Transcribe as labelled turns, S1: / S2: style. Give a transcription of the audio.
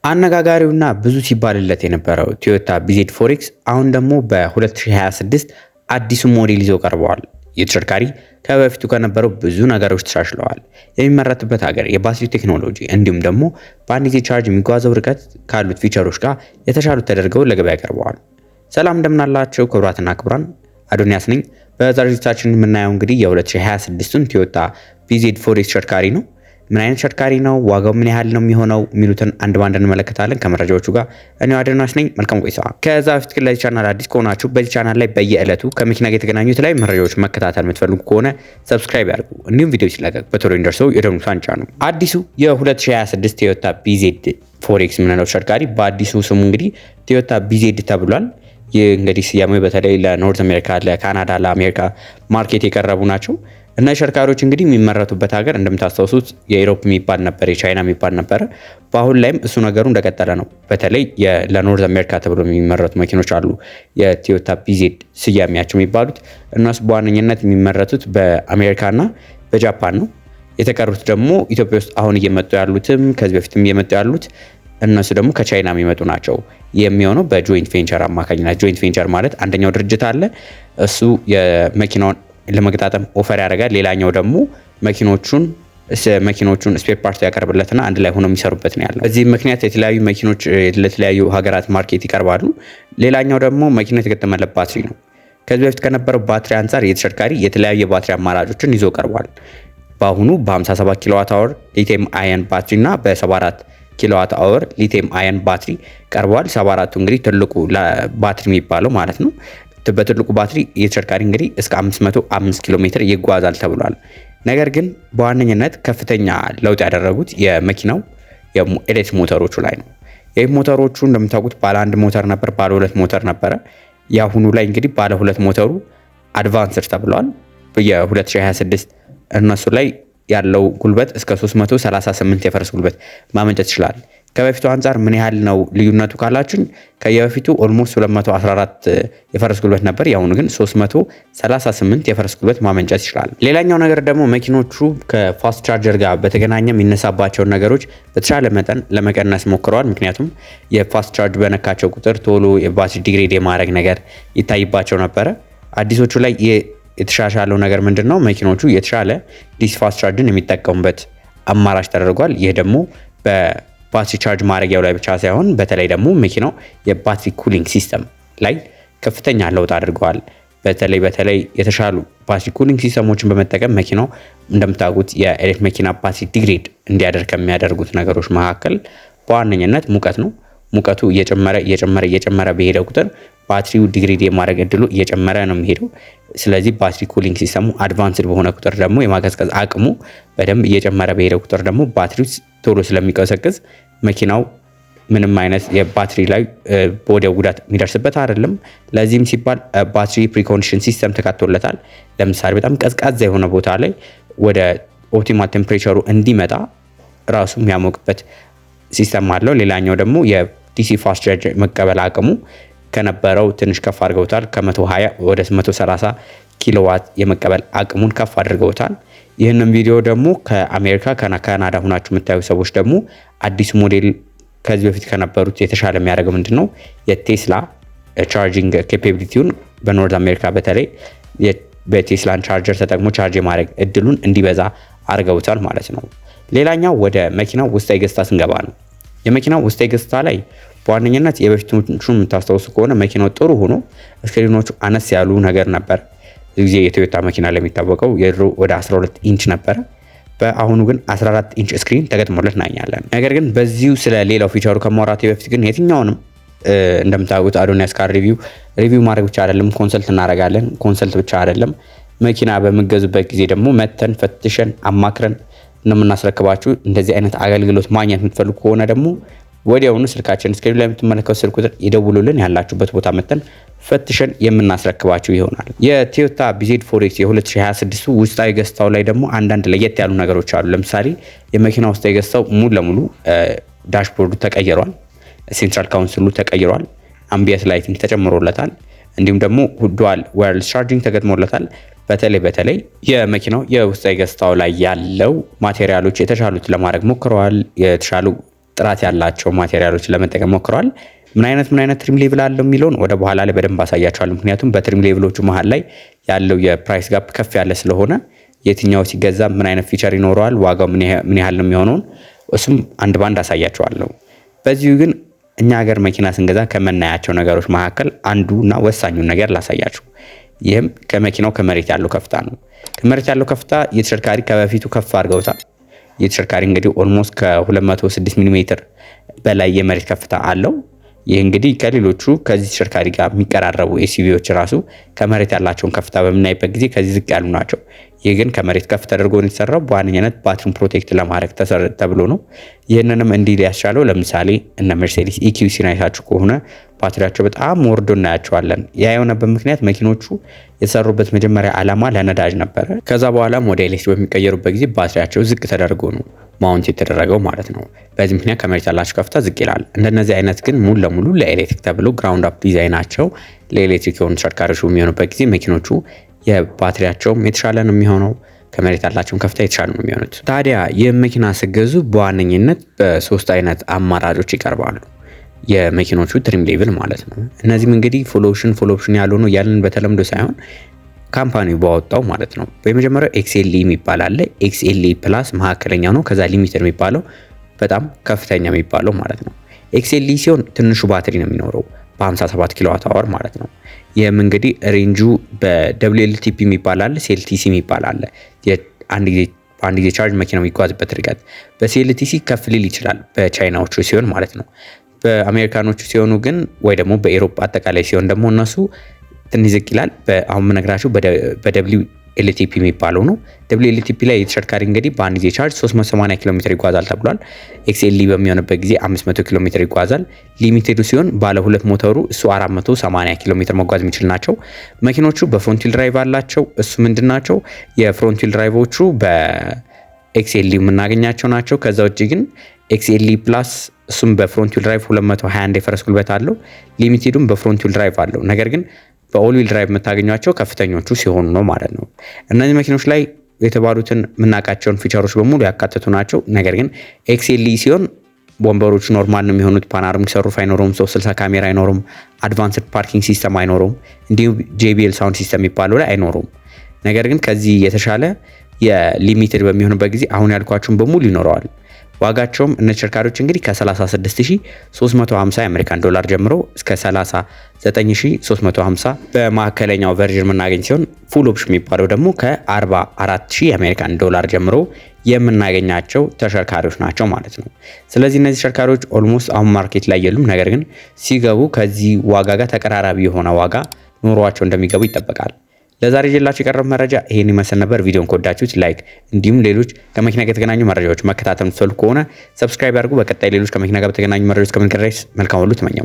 S1: አነጋጋሪውና ብዙ ሲባልለት የነበረው ቶዮታ BZ4X አሁን ደግሞ በ2026 አዲሱ ሞዴል ይዘው ቀርበዋል። የተሽከርካሪ ከበፊቱ ከነበረው ብዙ ነገሮች ተሻሽለዋል። የሚመረትበት ሀገር፣ የባትሪ ቴክኖሎጂ እንዲሁም ደግሞ በአንድ ጊዜ ቻርጅ የሚጓዘው ርቀት ካሉት ፊቸሮች ጋር የተሻሉት ተደርገው ለገበያ ቀርበዋል። ሰላም እንደምናላችሁ ክቡራትና ክቡራን፣ አዶኒያስ ነኝ። በዛሬው ዝግጅታችን የምናየው እንግዲህ የ2026ን ቶዮታ BZ4X ተሽከርካሪ ነው። ምን አይነት ተሽከርካሪ ነው? ዋጋው ምን ያህል ነው የሚሆነው? የሚሉትን አንድ ባንድ እንመለከታለን ከመረጃዎቹ ጋር። እኔው አዶናስ ነኝ። መልካም ቆይታ። ከዛ በፊት ግን ለዚህ ቻናል አዲስ ከሆናችሁ በዚህ ቻናል ላይ በየዕለቱ ከመኪና ጋር የተገናኙ የተለያዩ መረጃዎች መከታተል የምትፈልጉ ከሆነ ሰብስክራይብ ያድርጉ። እንዲሁም ቪዲዮ ሲለቀቅ በቶሎ እንዲደርሰው የደወል ምልክቱን ጫኑ። አዲሱ የ2026 ቶዮታ BZ4X የምንለው ተሽከርካሪ በአዲሱ ስሙ እንግዲህ ቶዮታ BZ ተብሏል። ይህ እንግዲህ ስያሜው በተለይ ለኖርዝ አሜሪካ፣ ለካናዳ፣ ለአሜሪካ ማርኬት የቀረቡ ናቸው። እና ተሽከርካሪዎች እንግዲህ የሚመረቱበት ሀገር እንደምታስታውሱት የዩሮፕ የሚባል ነበር፣ የቻይና የሚባል ነበር። በአሁን ላይም እሱ ነገሩ እንደቀጠለ ነው። በተለይ ለኖርዝ አሜሪካ ተብሎ የሚመረቱ መኪኖች አሉ፣ የቶዮታ BZ ስያሜያቸው የሚባሉት። እነሱ በዋነኝነት የሚመረቱት በአሜሪካና በጃፓን ነው። የተቀሩት ደግሞ ኢትዮጵያ ውስጥ አሁን እየመጡ ያሉትም ከዚህ በፊትም እየመጡ ያሉት እነሱ ደግሞ ከቻይና የሚመጡ ናቸው። የሚሆነው በጆይንት ቬንቸር አማካኝነት። ጆይንት ቬንቸር ማለት አንደኛው ድርጅት አለ፣ እሱ የመኪናውን ለመገጣጠም ኦፈር ያደርጋል። ሌላኛው ደግሞ መኪኖቹን ስፔር ፓርት ያቀርብለትና አንድ ላይ ሆኖ የሚሰሩበት ነው ያለው። በዚህ ምክንያት የተለያዩ መኪኖች ለተለያዩ ሀገራት ማርኬት ይቀርባሉ። ሌላኛው ደግሞ መኪና የተገጠመለት ባትሪ ነው። ከዚህ በፊት ከነበረው ባትሪ አንጻር የተሽከርካሪ የተለያዩ የባትሪ አማራጮችን ይዞ ቀርቧል። በአሁኑ በ57 ኪሎዋት አወር ሊቲየም አየን ባትሪ እና በ74 ኪሎዋት አወር ሊቲየም አየን ባትሪ ቀርበዋል። 74ቱ እንግዲህ ትልቁ ባትሪ የሚባለው ማለት ነው። በትልቁ ባትሪ የተሽከርካሪ እንግዲህ እስከ 505 ኪሎ ሜትር ይጓዛል ተብሏል። ነገር ግን በዋነኝነት ከፍተኛ ለውጥ ያደረጉት የመኪናው የኤሌክትሪክ ሞተሮቹ ላይ ነው። ይህ ሞተሮቹ እንደምታውቁት ባለ አንድ ሞተር ነበር፣ ባለ ሁለት ሞተር ነበረ። የአሁኑ ላይ እንግዲህ ባለ ሁለት ሞተሩ አድቫንስድ ተብሏል። የ2026 እነሱ ላይ ያለው ጉልበት እስከ 338 የፈረስ ጉልበት ማመንጨት ይችላል። ከበፊቱ አንጻር ምን ያህል ነው ልዩነቱ ካላችሁኝ፣ ከየበፊቱ ኦልሞስት 214 የፈረስ ጉልበት ነበር። ያሁኑ ግን 338 የፈረስ ጉልበት ማመንጨት ይችላል። ሌላኛው ነገር ደግሞ መኪኖቹ ከፋስት ቻርጀር ጋር በተገናኘ የሚነሳባቸውን ነገሮች በተሻለ መጠን ለመቀነስ ሞክረዋል። ምክንያቱም የፋስት ቻርጅ በነካቸው ቁጥር ቶሎ የባትሪ ዲግሬድ የማድረግ ነገር ይታይባቸው ነበረ። አዲሶቹ ላይ የተሻሻለው ነገር ምንድን ነው? መኪኖቹ የተሻለ ዲሲ ፋስት ቻርጅን የሚጠቀሙበት አማራጭ ተደርጓል። ይህ ደግሞ በባትሪ ቻርጅ ማድረጊያው ላይ ብቻ ሳይሆን በተለይ ደግሞ መኪናው የባትሪ ኩሊንግ ሲስተም ላይ ከፍተኛ ለውጥ አድርገዋል። በተለይ የተሻሉ ባትሪ ኩሊንግ ሲስተሞችን በመጠቀም መኪናው እንደምታውቁት የኤሌክትሪክ መኪና ባትሪ ዲግሬድ እንዲያደርግ ከሚያደርጉት ነገሮች መካከል በዋነኝነት ሙቀት ነው። ሙቀቱ እየጨመረ በሄደ ቁጥር ባትሪው ዲግሬድ የማድረግ እድሉ እየጨመረ ነው የሚሄደው። ስለዚህ ባትሪ ኩሊንግ ሲስተሙ አድቫንስድ በሆነ ቁጥር ደግሞ የማቀዝቀዝ አቅሙ በደንብ እየጨመረ በሄደ ቁጥር ደግሞ ባትሪው ቶሎ ስለሚቀዘቅዝ መኪናው ምንም አይነት የባትሪ ላይ በወዲያው ጉዳት የሚደርስበት አይደለም። ለዚህም ሲባል ባትሪ ፕሪኮንዲሽን ሲስተም ተካቶለታል። ለምሳሌ በጣም ቀዝቃዛ የሆነ ቦታ ላይ ወደ ኦፕቲማል ቴምፕሬቸሩ እንዲመጣ ራሱ የሚያሞቅበት ሲስተም አለው። ሌላኛው ደግሞ የዲሲ ፋስት ቻርጅ መቀበል አቅሙ ከነበረው ትንሽ ከፍ አድርገውታል። ከ120 ወደ 130 ኪሎዋት የመቀበል አቅሙን ከፍ አድርገውታል። ይህንን ቪዲዮ ደግሞ ከአሜሪካ ካናዳ ሆናችሁ የምታዩ ሰዎች ደግሞ አዲሱ ሞዴል ከዚህ በፊት ከነበሩት የተሻለ የሚያደርገው ምንድነው? የቴስላ ቻርጂንግ ኬፓቢሊቲውን በኖርዝ አሜሪካ በተለይ በቴስላን ቻርጀር ተጠቅሞ ቻርጅ የማድረግ እድሉን እንዲበዛ አድርገውታል ማለት ነው። ሌላኛው ወደ መኪናው ውስጣዊ ገጽታ ስንገባ ነው። የመኪናው ውስጣዊ ገጽታ ላይ በዋነኝነት የበፊቶቹን የምታስታውሱ ከሆነ መኪናው ጥሩ ሆኖ ስክሪኖቹ አነስ ያሉ ነገር ነበር። ብዙ ጊዜ የቶዮታ መኪና ለሚታወቀው የድሮ ወደ 12 ኢንች ነበረ። በአሁኑ ግን 14 ኢንች ስክሪን ተገጥሞለት እናያለን። ነገር ግን በዚሁ ስለ ሌላው ፊቸሩ ከማውራቴ በፊት ግን የትኛውንም እንደምታውቁት አዶኒያስ ካር ሪቪው ማድረግ ብቻ አይደለም፣ ኮንሰልት እናደርጋለን። ኮንሰልት ብቻ አይደለም፣ መኪና በምገዙበት ጊዜ ደግሞ መተን ፈትሸን አማክረን እንደምናስረክባችሁ። እንደዚህ አይነት አገልግሎት ማግኘት የምትፈልጉ ከሆነ ደግሞ ወዲያውኑ ስልካችን ስክሪን ላይ የምትመለከቱ ስልክ ቁጥር ይደውሉልን። ያላችሁበት ቦታ መተን ፈትሸን የምናስረክባችሁ ይሆናል። የቶዮታ BZ4X የ2026 ውስጣዊ ገጽታው ላይ ደግሞ አንዳንድ ለየት ያሉ ነገሮች አሉ። ለምሳሌ የመኪና ውስጣዊ ገጽታው ሙሉ ለሙሉ ዳሽቦርዱ ተቀይሯል። ሴንትራል ካውንስሉ ተቀይሯል። አምቢየንት ላይቲንግ ተጨምሮለታል። እንዲሁም ደግሞ ዱዋል ዋየርለስ ቻርጂንግ ተገጥሞለታል። በተለይ የመኪናው የውስጣዊ ገጽታው ላይ ያለው ማቴሪያሎች የተሻሉት ለማድረግ ሞክረዋል። የተሻሉ ጥራት ያላቸው ማቴሪያሎች ለመጠቀም ሞክረዋል። ምን አይነት ትሪም ሌቭል አለው የሚለውን ወደ በኋላ ላይ በደንብ አሳያቸዋለሁ። ምክንያቱም በትሪም ሌቭሎቹ መሃል ላይ ያለው የፕራይስ ጋፕ ከፍ ያለ ስለሆነ የትኛው ሲገዛ ምን አይነት ፊቸር ይኖረዋል፣ ዋጋው ምን ያህል ነው የሚሆነውን እሱም አንድ ባንድ አሳያቸዋለሁ። በዚሁ ግን እኛ ሀገር መኪና ስንገዛ ከምናያቸው ነገሮች መካከል አንዱና ወሳኙን ነገር ላሳያችሁ። ይህም ከመኪናው ከመሬት ያለው ከፍታ ነው። ከመሬት ያለው ከፍታ የተሽከርካሪ ከበፊቱ ከፍ አድርገውታል። የተሽከርካሪ እንግዲህ ኦልሞስት ከ206 ሚሊ ሜትር በላይ የመሬት ከፍታ አለው። ይህ እንግዲህ ከሌሎቹ ከዚህ ተሽከርካሪ ጋር የሚቀራረቡ ኤስዩቪዎች ራሱ ከመሬት ያላቸውን ከፍታ በምናይበት ጊዜ ከዚህ ዝቅ ያሉ ናቸው። ይህ ግን ከመሬት ከፍ ተደርጎ ነው የተሰራው። በዋነኛነት ባትሪን ፕሮቴክት ለማድረግ ተብሎ ነው። ይህንንም እንዲህ ሊያስቻለው ለምሳሌ እነ መርሴዲስ ኢኪዩሲን አይታችሁ ከሆነ ባትሪያቸው በጣም ወርዶ እናያቸዋለን። ያ የሆነበት ምክንያት መኪኖቹ የተሰሩበት መጀመሪያ ዓላማ ለነዳጅ ነበረ። ከዛ በኋላም ወደ ኤሌክትሪክ በሚቀየሩበት ጊዜ ባትሪያቸው ዝቅ ተደርጎ ነው ማውንት የተደረገው ማለት ነው። በዚህ ምክንያት ከመሬት ያላቸው ከፍታ ዝቅ ይላል። እንደነዚህ አይነት ግን ሙሉ ለሙሉ ለኤሌክትሪክ ተብሎ ግራውንድ አፕ ዲዛይናቸው ለኤሌክትሪክ የሆኑ ተሽከርካሪዎች በሚሆኑበት ጊዜ መኪኖቹ የባትሪያቸውም የተሻለ ነው የሚሆነው፣ ከመሬት ያላቸውን ከፍታ የተሻለ ነው የሚሆኑት። ታዲያ ይህ መኪና ስገዙ በዋነኝነት በሶስት አይነት አማራጮች ይቀርባሉ፣ የመኪኖቹ ትሪም ሌቭል ማለት ነው። እነዚህም እንግዲህ ፉል ኦፕሽን ያልሆኑ ያለን በተለምዶ ሳይሆን ካምፓኒው ባወጣው ማለት ነው። በመጀመሪያው ኤክስኤልኢ የሚባል አለ። ኤክስኤልኢ ፕላስ መካከለኛው ነው። ከዛ ሊሚትድ የሚባለው በጣም ከፍተኛ የሚባለው ማለት ነው። ኤክስኤልኢ ሲሆን ትንሹ ባትሪ ነው የሚኖረው በ57 ኪሎዋት አወር ማለት ነው። ይህም እንግዲህ ሬንጁ በWLTP የሚባል አለ፣ ሴልቲሲ የሚባል አለ። አንድ ጊዜ ቻርጅ መኪናው የሚጓዝበት ርቀት በሴልቲሲ ከፍ ሊል ይችላል በቻይናዎቹ ሲሆን ማለት ነው። በአሜሪካኖቹ ሲሆኑ ግን ወይ ደግሞ በኤሮፓ አጠቃላይ ሲሆን ደግሞ እነሱ ትንሽ ዝቅ ይላል። አሁን የምነግራችሁ በWLTP የሚባለው ነው። WLTP ላይ የተሽከርካሪ እንግዲህ በአንድ ጊዜ ቻርጅ 380 ኪሎ ሜትር ይጓዛል ተብሏል። ኤክስኤልኢ በሚሆንበት ጊዜ 500 ኪሎ ሜትር ይጓዛል። ሊሚቴዱ ሲሆን ባለ ሁለት ሞተሩ እሱ 480 ኪሎ ሜትር መጓዝ የሚችል ናቸው። መኪኖቹ በፍሮንት ዊል ድራይቭ አላቸው። እሱ ምንድን ናቸው? የፍሮንት ዊል ድራይቮቹ በኤክስኤልኢ የምናገኛቸው ናቸው። ከዛ ውጭ ግን ኤክስኤልኢ ፕላስ እሱም በፍሮንት ዊል ድራይቭ 221 የፈረስ ጉልበት አለው። ሊሚቴዱም በፍሮንት ዊል ድራይቭ አለው። ነገር ግን በኦል ዊል ድራይቭ የምታገኟቸው ከፍተኞቹ ሲሆኑ ነው ማለት ነው። እነዚህ መኪኖች ላይ የተባሉትን የምናውቃቸውን ፊቸሮች በሙሉ ያካተቱ ናቸው። ነገር ግን ኤክስኤልኢ ሲሆን ወንበሮቹ ኖርማል ነው የሚሆኑት። ፓናሮሚክ ሰሩፍ አይኖረውም። 360 ካሜራ አይኖረውም። አድቫንስድ ፓርኪንግ ሲስተም አይኖረውም። እንዲሁም JBL ሳውንድ ሲስተም የሚባለው ላይ አይኖረውም። ነገር ግን ከዚህ የተሻለ የሊሚትድ በሚሆንበት ጊዜ አሁን ያልኳቸውን በሙሉ ይኖረዋል። ዋጋቸውም እነዚህ ተሽከርካሪዎች እንግዲህ ከ36350 የአሜሪካን ዶላር ጀምሮ እስከ 39350 በማዕከለኛው ቨርዥን የምናገኝ ሲሆን ፉል ኦፕሽን የሚባለው ደግሞ ከ44000 የአሜሪካን ዶላር ጀምሮ የምናገኛቸው ተሽከርካሪዎች ናቸው ማለት ነው። ስለዚህ እነዚህ ተሽከርካሪዎች ኦልሞስት አሁን ማርኬት ላይ የሉም። ነገር ግን ሲገቡ ከዚህ ዋጋ ጋር ተቀራራቢ የሆነ ዋጋ ኖሯቸው እንደሚገቡ ይጠበቃል። ለዛሬ ይዤላችሁ የቀረበው መረጃ ይሄን ይመስል ነበር። ቪዲዮን ከወዳችሁት ላይክ፣ እንዲሁም ሌሎች ከመኪና ጋር የተገናኙ መረጃዎች መከታተል የምትፈልጉ ከሆነ ሰብስክራይብ አድርጉ። በቀጣይ ሌሎች ከመኪና ጋር በተገናኙ መረጃዎች እስከምንገናኝ መልካም ሁሉ ተመኘው።